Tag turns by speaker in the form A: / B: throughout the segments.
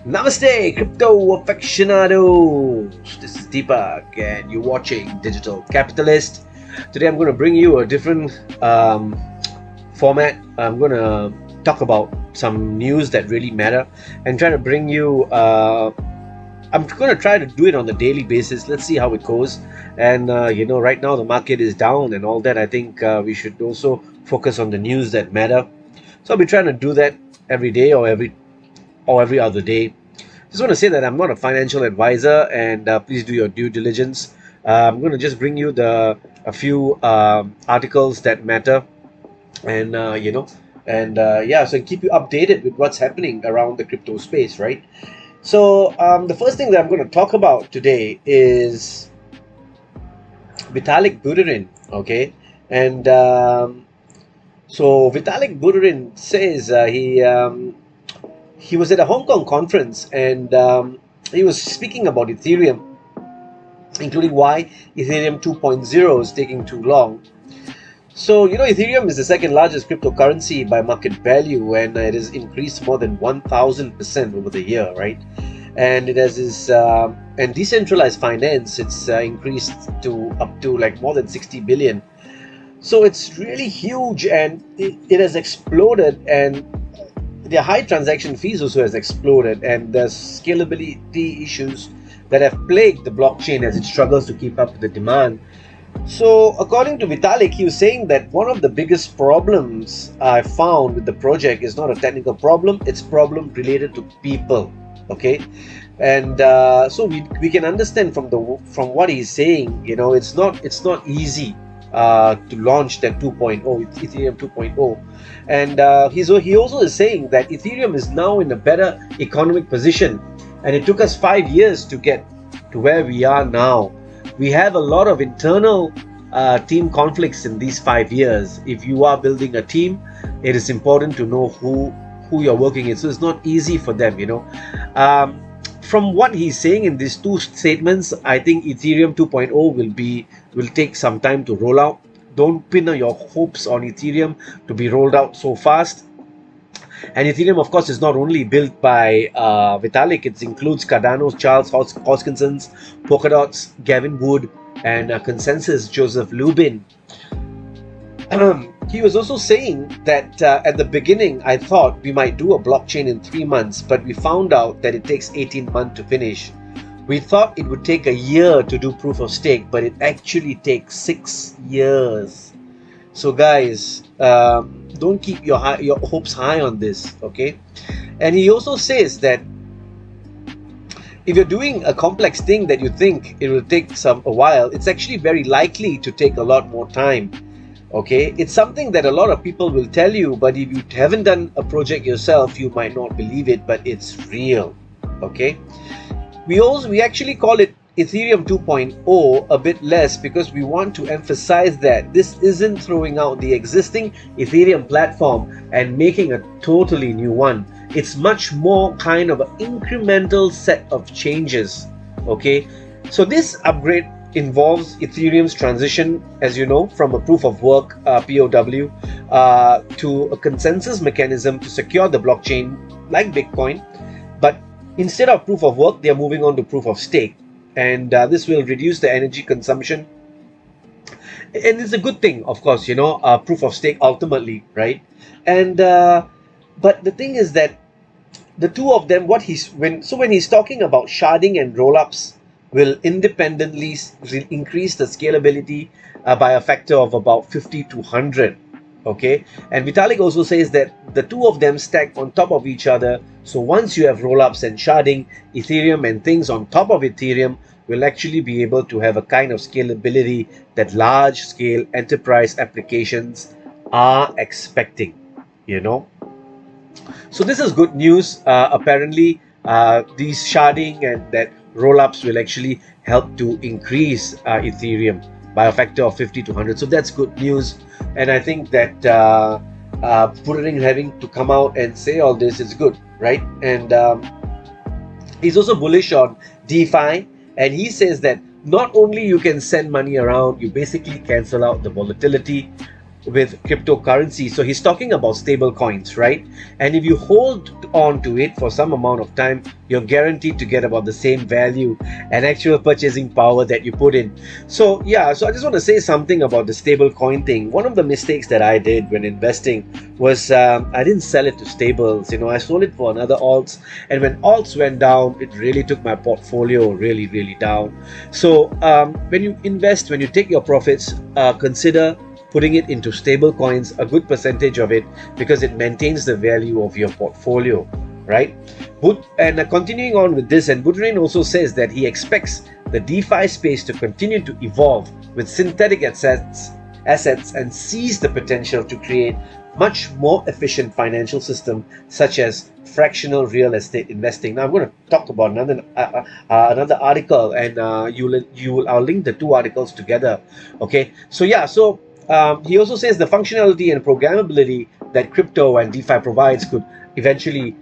A: Namaste, crypto aficionados. This is Deepak, and you're watching Digital Capitalist. Today, I'm going to bring you a different format. I'm going to talk about some news that really matter, and try to bring you. I'm going to try to do it on a daily basis. Let's see how it goes. And right now the market is down and all that. I think we should also focus on the news that matter. So I'll be trying to do that every day or every other day. Just want to say that I'm not a financial advisor, and please do your due diligence. I'm going to just bring you a few articles that matter, and so keep you updated with what's happening around the crypto space, right? So the first thing that I'm going to talk about today is Vitalik Buterin, okay? And so Vitalik Buterin says he was at a Hong Kong conference, and he was speaking about Ethereum, including why Ethereum 2.0 is taking too long. So, Ethereum is the second largest cryptocurrency by market value, and it has increased more than 1,000% over the year, right? And it has this, and decentralized finance, it's increased up to like more than 60 billion. So it's really huge, and it has exploded, and the high transaction fees also has exploded, and the scalability issues that have plagued the blockchain as it struggles to keep up with the demand. So according to Vitalik, he was saying that one of the biggest problems I found with the project is not a technical problem, it's a problem related to people, okay? And so we can understand from what he's saying, it's not easy to launch that 2.0, Ethereum 2.0. And he also is saying that Ethereum is now in a better economic position, and it took us 5 years to get to where we are now. We have a lot of internal team conflicts in these 5 years. If you are building a team, it is important to know who you're working with. So it's not easy for them, From what he's saying in these two statements, I think Ethereum 2.0 will take some time to roll out. Don't pin your hopes on Ethereum to be rolled out so fast. And Ethereum, of course, is not only built by Vitalik. It includes Cardano's Charles Hoskinson's, Polkadot's Gavin Wood, and Consensus Joseph Lubin. He was also saying that at the beginning, I thought we might do a blockchain in 3 months, but we found out that it takes 18 months to finish. We thought it would take a year to do proof of stake, but it actually takes 6 years. So guys, don't keep your hopes high on this, okay? And he also says that if you're doing a complex thing that you think it will take a while, it's actually very likely to take a lot more time. Okay, it's something that a lot of people will tell you, but if you haven't done a project yourself, you might not believe it, but it's real. Okay, we actually call it Ethereum 2.0 a bit less because we want to emphasize that this isn't throwing out the existing Ethereum platform and making a totally new one. It's much more kind of an incremental set of changes. Okay, so this upgrade involves Ethereum's transition, as you know, from a proof of work POW to a consensus mechanism to secure the blockchain like Bitcoin. But instead of proof of work, they are moving on to proof of stake, and this will reduce the energy consumption. And it's a good thing, of course, proof of stake ultimately, right? And but the thing is that the two of them, when he's talking about sharding and rollups, will independently increase the scalability by a factor of about 50 to 100. Okay, and Vitalik also says that the two of them stack on top of each other. So once you have rollups and sharding, Ethereum and things on top of Ethereum will actually be able to have a kind of scalability that large scale enterprise applications are expecting, So this is good news. Apparently, these sharding and that rollups will actually help to increase Ethereum by a factor of 50 to 100. So that's good news. And I think that Buterin having to come out and say all this is good, right? And he's also bullish on DeFi. And he says that not only you can send money around, you basically cancel out the volatility. with cryptocurrency. So he's talking about stable coins, right? And if you hold on to it for some amount of time, you're guaranteed to get about the same value and actual purchasing power that you put in. So yeah, so I just want to say something about the stable coin thing. One of the mistakes that I did when investing was I didn't sell it to stables. I sold it for another alts, and when alts went down, it really took my portfolio really down. So when you invest, when you take your profits, consider putting it into stable coins, a good percentage of it, because it maintains the value of your portfolio, right? And continuing on with this, and Buterin also says that he expects the DeFi space to continue to evolve with synthetic assets and sees the potential to create much more efficient financial system such as fractional real estate investing. Now I'm going to talk about another article, and I'll link the two articles together. Okay, so yeah, so he also says the functionality and programmability that crypto and DeFi provides could eventually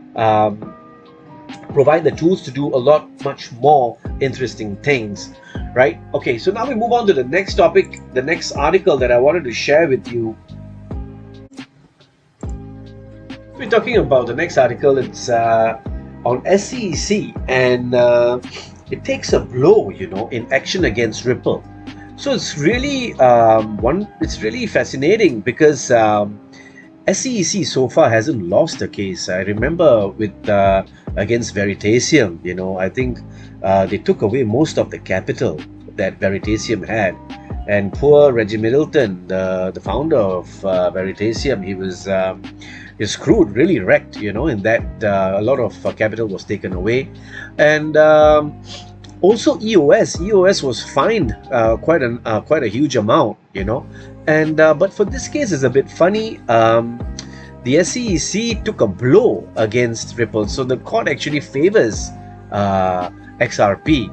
A: provide the tools to do a lot much more interesting things, right? Okay, so now we move on to the next topic, the next article that I wanted to share with you. We're talking about the next article. It's on SEC, and it takes a blow, in action against Ripple. So it's really it's really fascinating because SEC so far hasn't lost a case. I remember with against Veritasium, I think they took away most of the capital that Veritasium had, and poor Reggie Middleton, the founder of Veritasium, he was screwed, really wrecked, in that a lot of capital was taken away, and also EOS was fined quite a huge amount, and but for this case it's a bit funny. The SEC took a blow against Ripple, so the court actually favors XRP,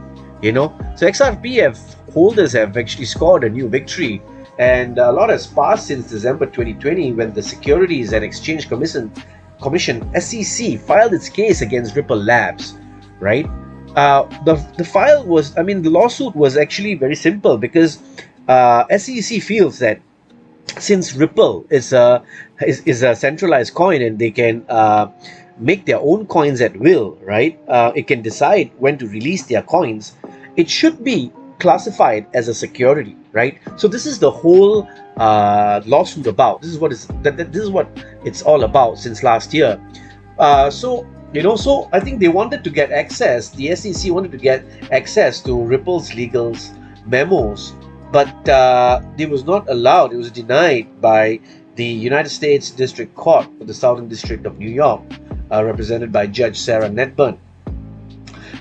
A: so XRP holders have actually scored a new victory, and a lot has passed since December 2020 when the Securities and Exchange Commission SEC filed its case against Ripple Labs, right? The lawsuit was actually very simple because SEC feels that since Ripple is a centralized coin and they can make their own coins at will, right? It can decide when to release their coins. It should be classified as a security, right? So this is the whole lawsuit about. This is what it's all about since last year. So I think they wanted to get access. The SEC wanted to get access to Ripple's legal memos, but it was not allowed. It was denied by the United States District Court for the Southern District of New York, represented by Judge Sarah Netburn.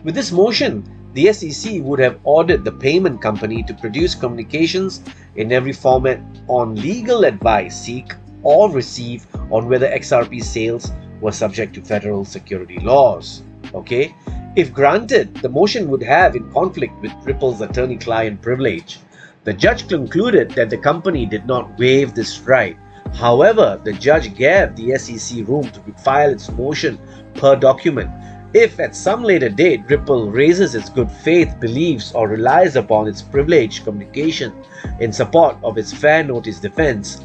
A: With this motion, the SEC would have ordered the payment company to produce communications in every format on legal advice, seek or receive on whether XRP sales were subject to federal security laws. Okay, if granted, the motion would have in conflict with Ripple's attorney-client privilege. The judge concluded that the company did not waive this right. However, the judge gave the SEC room to file its motion per document. If at some later date Ripple raises its good faith beliefs or relies upon its privileged communication in support of its fair notice defense,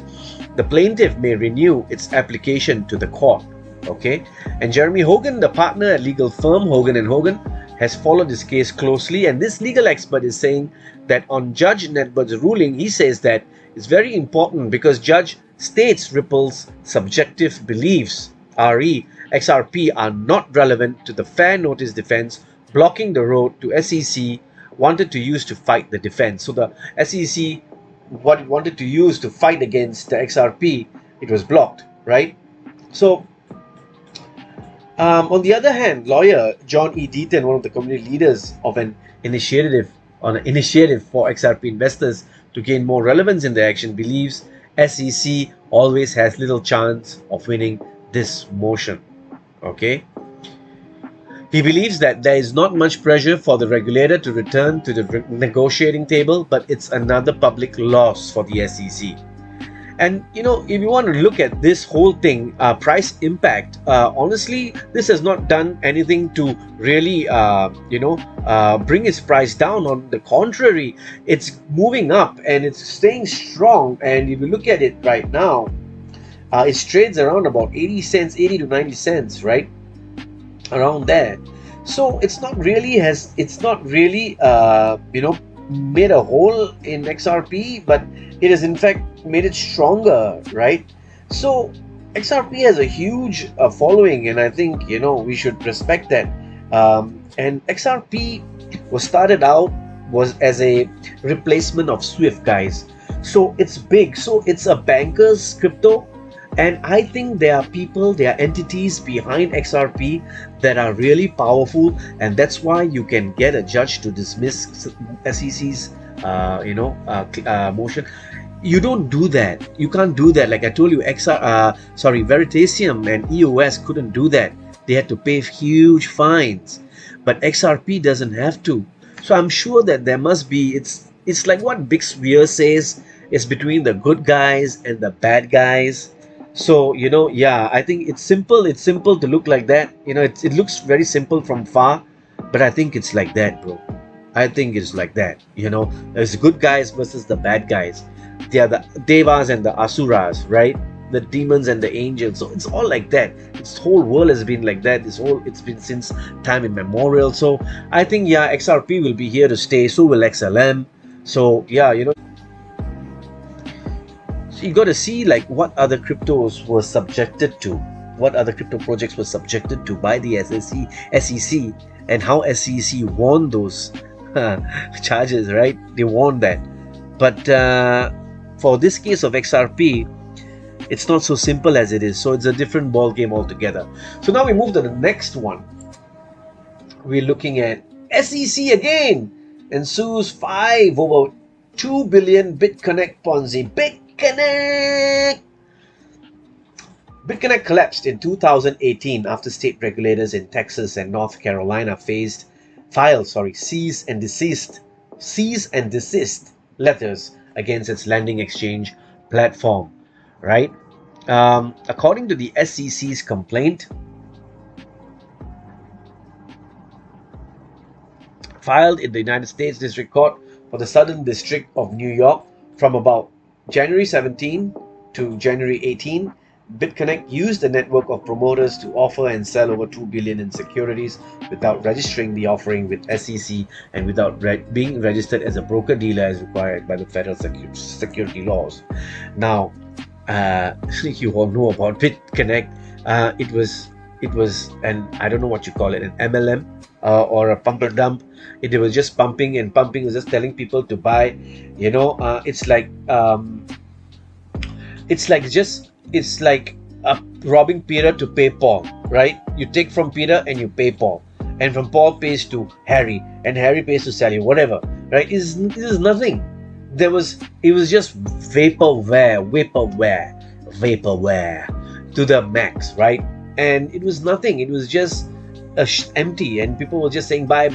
A: the plaintiff may renew its application to the court. Okay, and Jeremy Hogan, the partner at legal firm Hogan & Hogan, has followed this case closely, and this legal expert is saying that on Judge Netburn's ruling, he says that it's very important because Judge states Ripple's subjective beliefs, XRP, are not relevant to the fair notice defense, blocking the road to SEC wanted to use to fight the defense. So the SEC, what it wanted to use to fight against the XRP, it was blocked, right? So on the other hand, lawyer John E. Deaton, one of the community leaders of an initiative for XRP investors to gain more relevance in the action, believes SEC always has little chance of winning this motion. Okay, he believes that there is not much pressure for the regulator to return to the negotiating table, but it's another public loss for the SEC. And if you want to look at this whole thing, price impact, honestly, this has not done anything to really, bring its price down. On the contrary, it's moving up and it's staying strong. And if you look at it right now, it trades around about 80 cents, 80 to 90 cents, right? Around there. So it's not really made a hole in XRP, but it has in fact made it stronger, right? So XRP has a huge following, and I think we should respect that. And XRP was as a replacement of Swift, guys. So it's big. So it's a banker's crypto. And I think there are entities behind XRP that are really powerful, and that's why you can get a judge to dismiss SEC's, motion. You don't do that. You can't do that. Like I told you, Veritasium and EOS couldn't do that. They had to pay huge fines, but XRP doesn't have to. So I'm sure that there must be. It's like what Big Sphere says. It's between the good guys and the bad guys. So I think it's simple to look like that. It looks very simple from far, but I think it's like that, bro. I think it's like that. There's good guys versus the bad guys. They are the devas and the asuras, right? The demons and the angels. So it's all like that. This whole world has been like that. It's been since time immemorial. So I think XRP will be here to stay. So will XLM. So you got to see like what other cryptos were subjected to, what other crypto projects were subjected to by the SEC, and how SEC won those charges, right? They won that. But for this case of XRP, it's not so simple as it is. So it's a different ball game altogether. So now we move to the next one. We're looking at SEC again and sues 5 over 2 billion Bitconnect Ponzi. Bitconnect collapsed in 2018 after state regulators in Texas and North Carolina filed cease and desist letters against its lending exchange platform, right? According to the SEC's complaint filed in the United States District Court for the Southern District of New York from about January 17 to January 18, Bitconnect used a network of promoters to offer and sell over 2 billion in securities without registering the offering with SEC and without being registered as a broker-dealer as required by the federal security laws. Now, you all know about Bitconnect. It was an, I don't know what you call it, an MLM or a pump and dump. It was just pumping, and pumping was just telling people to buy. It's like robbing Peter to pay Paul, right? You take from Peter and you pay Paul, and from Paul pays to Harry, and Harry pays to Sally, whatever, right? This is nothing. It was just vaporware to the max, right? And it was nothing. It was just empty, and people were just saying buy.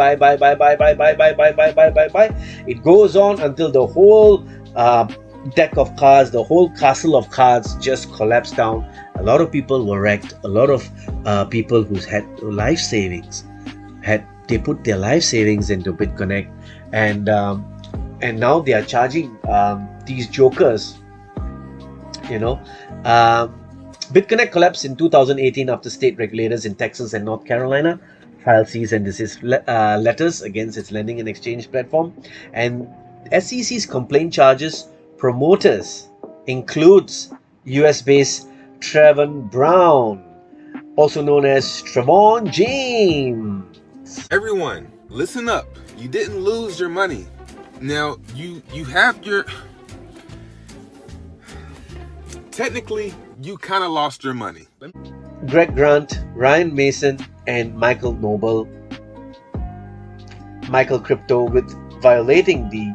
A: It goes on until the whole deck of cards, the whole castle of cards just collapsed down. A lot of people were wrecked. A lot of people who had life savings they put their life savings into Bitconnect, and now they are charging these jokers. Bitconnect collapsed in 2018 after state regulators in Texas and North Carolina filed cease and desist letters against its lending and exchange platform. And SEC's complaint charges promoters includes US-based Trevon Brown, also known as Trevon James.
B: Everyone, listen up. You didn't lose your money. Now, you have your... Technically, you kind of lost your money.
A: Greg Grant, Ryan Mason, and Michael Noble. Michael Crypto with violating the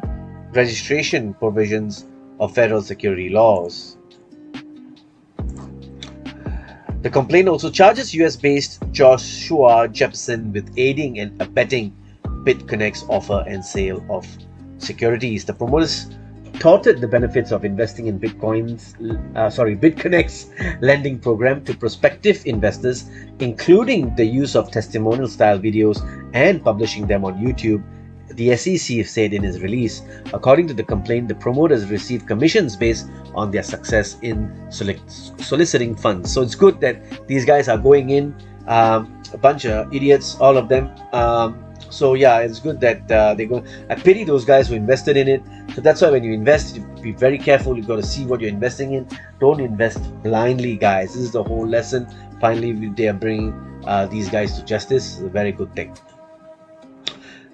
A: registration provisions of federal security laws. The complaint also charges US-based Joshua Jepson with aiding and abetting Bitconnect's offer and sale of securities. The promoters touted the benefits of investing in Bitconnect's lending program to prospective investors, including the use of testimonial-style videos and publishing them on YouTube. The SEC said in his release, according to the complaint, the promoters received commissions based on their success in soliciting funds. So it's good that these guys are going in, a bunch of idiots, all of them. So yeah, it's good that they go. I pity those guys who invested in it. So that's why when you invest, you be very careful. You've got to see what you're investing in. Don't invest blindly, guys. This is the whole lesson. Finally, they are bringing these guys to justice. It's a very good thing.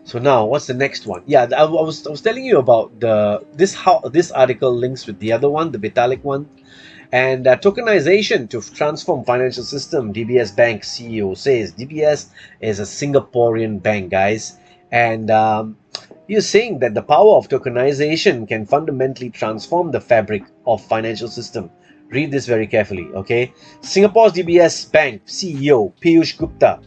A: So now, what's the next one? Yeah, I was telling you about how this article links with the other one, the Vitalik one, and tokenization to transform financial system. DBS Bank CEO says DBS is a Singaporean bank, guys, and you're saying that the power of tokenization can fundamentally transform the fabric of financial system. Read this very carefully, okay? Singapore's DBS Bank CEO Piyush Gupta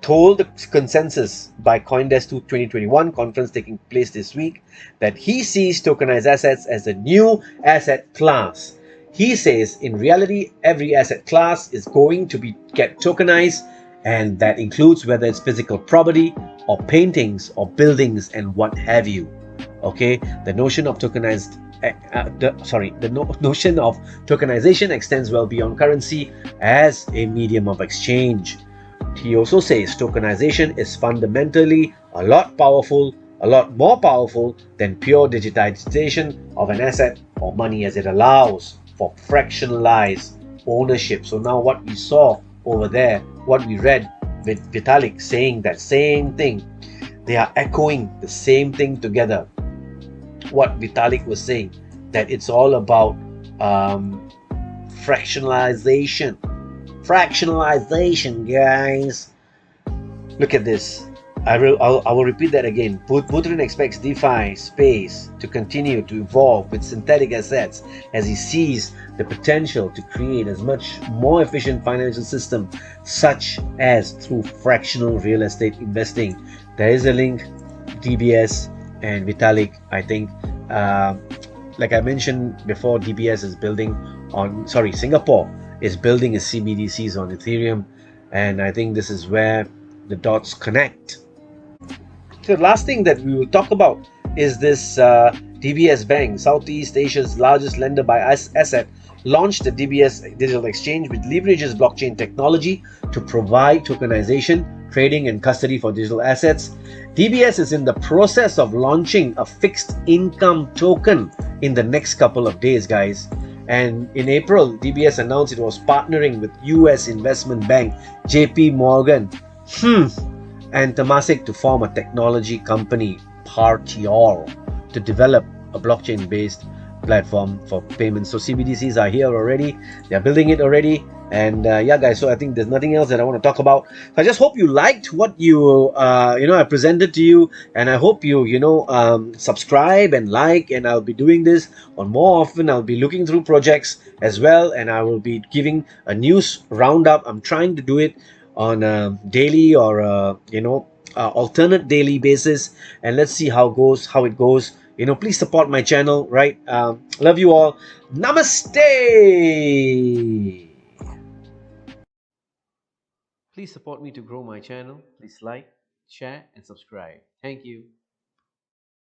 A: told the Consensus by CoinDesk 2021 conference taking place this week that he sees tokenized assets as a new asset class. He says in reality, every asset class is going to get tokenized, and that includes whether it's physical property or paintings or buildings and what have you. Okay, the notion of tokenized notion of tokenization extends well beyond currency as a medium of exchange. He also says tokenization is fundamentally a lot more powerful than pure digitization of an asset or money, as it allows for fractionalized ownership. So now what we saw over there, what we read with Vitalik saying that same thing, they are echoing the same thing together. What Vitalik was saying, that it's all about fractionalization, guys. Look at this. I will repeat that again. Buterin expects DeFi space to continue to evolve with synthetic assets as he sees the potential to create a much more efficient financial system, such as through fractional real estate investing. There is a link, DBS and Vitalik. I think, like I mentioned before, Singapore is building its CBDCs on Ethereum, and I think this is where the dots connect. So the last thing that we will talk about is this DBS Bank, Southeast Asia's largest lender by asset, launched the DBS digital exchange, which leverages blockchain technology to provide tokenization, trading and custody for digital assets. DBS is in the process of launching a fixed income token in the next couple of days, guys. And in April, DBS announced it was partnering with US investment bank JP Morgan and Temasek to form a technology company, Partior, to develop a blockchain-based platform for payments. So CBDCs are here already. They're building it already. And yeah, guys, so I think there's nothing else that I want to talk about. So I just hope you liked what I presented to you, and I hope you subscribe and like, and I'll be doing this on more often. I'll be looking through projects as well, and I will be giving a news roundup. I'm trying to do it on a daily or alternate daily basis, and let's see how it goes. Please support my channel, right? Love you all. Namaste. Please support me to grow my channel. Please like, share, and subscribe. Thank you.